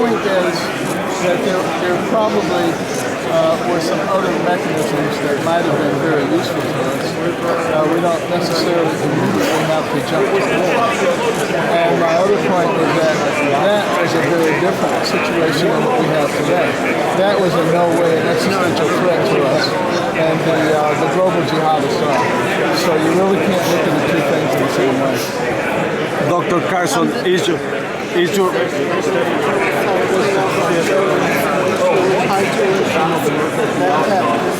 point is that there probably were some other mechanisms that might have been very useful to us. We don't necessarily immediately have to jump to war. And my other point was that was a very different situation than what we have today. That was in no way an existential threat to us, and the global jihadists are. So you really can't look at the two things in the same way. Dr. Carson, is your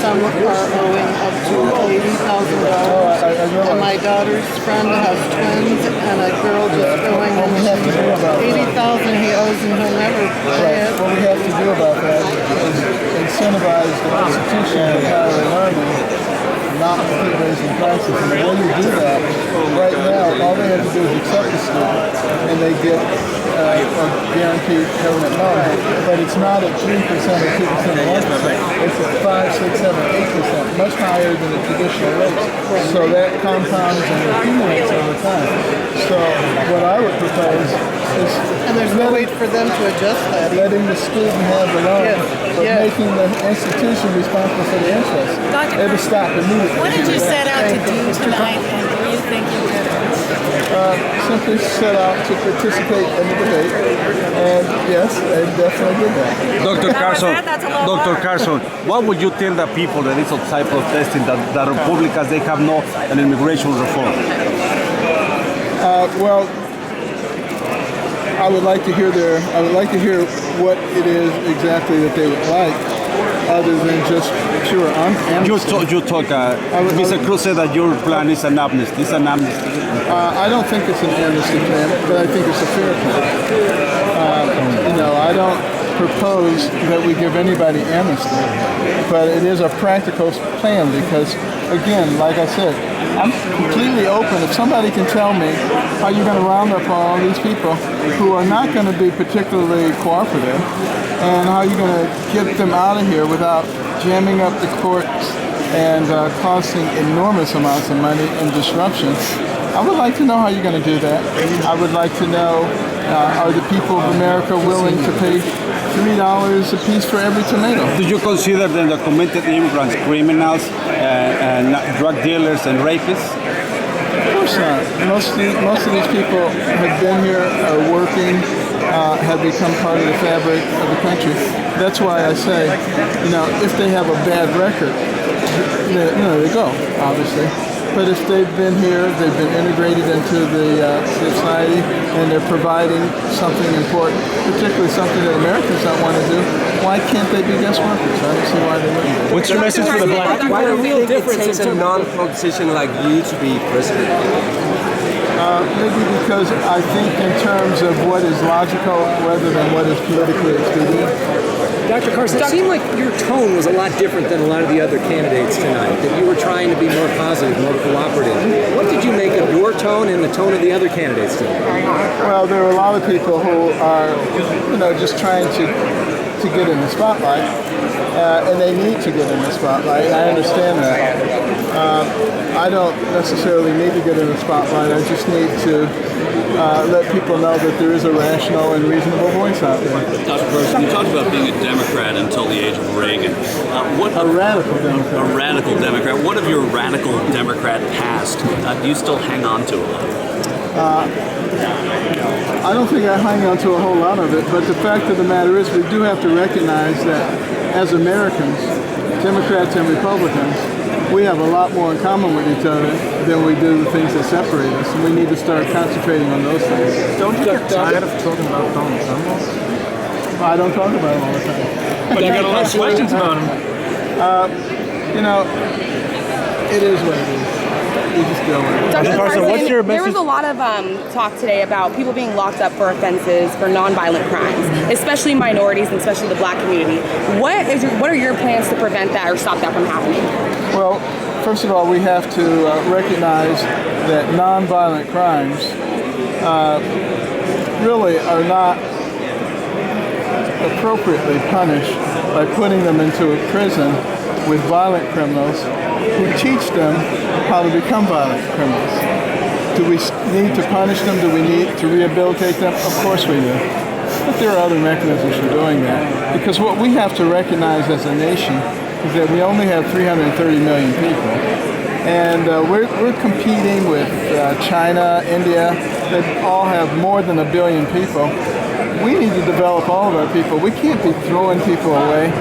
some are owing up to $80,000, and my daughter's friend has twins, and a girl just owing him $80,000 he owes, and he'll never pay it. What we have to do about that is incentivize the institution of higher learning not to keep raising prices. And the way you do that, right now, all they have to do is accept the student, and they get a guaranteed government loan. But it's not at 3% or 2% or 1%. It's at 5, 6, 7, 8%, much higher than the traditional rates. So that compounds and accumulates over time. So what I would propose is, and there's no way for them to adjust that. Letting the student have the loan, but making the institution responsible for the interest. It would stop immediately. What did you set out to do tonight, and were you thinking that? Simply set out to participate in the debate, and yes, I definitely did that. Dr. Carson, what would you tell the people that is outside protesting that the Republicans, they have no an immigration reform? Well, I would like to hear what it is exactly that they would like, other than just pure amnesty. You talk. Mr. Cruz said that your plan is an amnesty. It's an amnesty. I don't think it's an amnesty plan, but I think it's a fair plan. I don't propose that we give anybody amnesty, but it is a practical plan because, again, like I said, I'm completely open. If somebody can tell me how you're going to round up all these people who are not going to be particularly cooperative, and how you're going to get them out of here without jamming up the courts and costing enormous amounts of money and disruption, I would like to know how you're going to do that. I would like to know, are the people of America willing to pay $3 a piece for every tomato? Do you consider the undocumented immigrants criminals, and drug dealers and rapists? Of course not. Most of these people have been here, are working, have become part of the fabric of the country. That's why I say, if they have a bad record, they go, obviously. But if they've been here, they've been integrated into the society, and they're providing something important, particularly something that Americans don't want to do, why can't they be guest workers? I don't see why they wouldn't. What's your message for the black? Why do you think it takes a non-politician like you to be president? Maybe because I think in terms of what is logical rather than what is politically expedient. Dr. Carson, it seemed like your tone was a lot different than a lot of the other candidates tonight, that you were trying to be more positive, more cooperative. What did you make of your tone and the tone of the other candidates tonight? Well, there are a lot of people who are, just trying to get in the spotlight, and they need to get in the spotlight. I understand that. I don't necessarily need to get in the spotlight. I just need to let people know that there is a rational and reasonable voice out there. Dr. Carson, you talked about being a Democrat until the age of Reagan. A radical Democrat. A radical Democrat. What of your radical Democrat past do you still hang on to a lot? I don't think I hang on to a whole lot of it, but the fact of the matter is we do have to recognize that as Americans, Democrats and Republicans, we have a lot more in common with each other than we do the things that separate us, and we need to start concentrating on those things. Don't you get tired of talking about Donald Trump? I don't talk about him all the time. But you got a lot of questions about him. It is what it is. You just deal with it. Dr. Carson, what's your message? There was a lot of talk today about people being locked up for offenses for nonviolent crimes, especially minorities and especially the black community. What are your plans to prevent that or stop that from happening? Well, first of all, we have to recognize that nonviolent crimes really are not appropriately punished by putting them into a prison with violent criminals who teach them how to become violent criminals. Do we need to punish them? Do we need to rehabilitate them? Of course we do. But there are other mechanisms for doing that. Because what we have to recognize as a nation is that we only have 330 million people. And we're competing with China, India, that all have more than 1 billion people. We need to develop all of our people. We can't be throwing people away,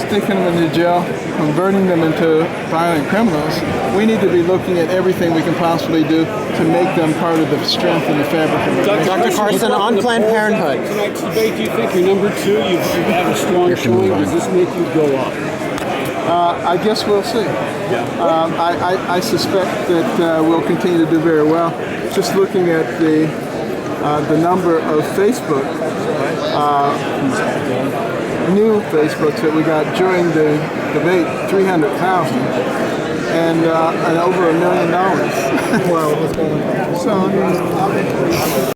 sticking them into jail, converting them into violent criminals. We need to be looking at everything we can possibly do to make them part of the strength and the fabric of the nation. Dr. Carson, on Planned Parenthood. Tonight's debate, do you think you're number 2? You've had a strong showing. Does this make you go up? I guess we'll see. I suspect that we'll continue to do very well. Just looking at the number of Facebook, new Facebooks that we got during the debate, 300,000, and over $1 million. Well, what's going on? So,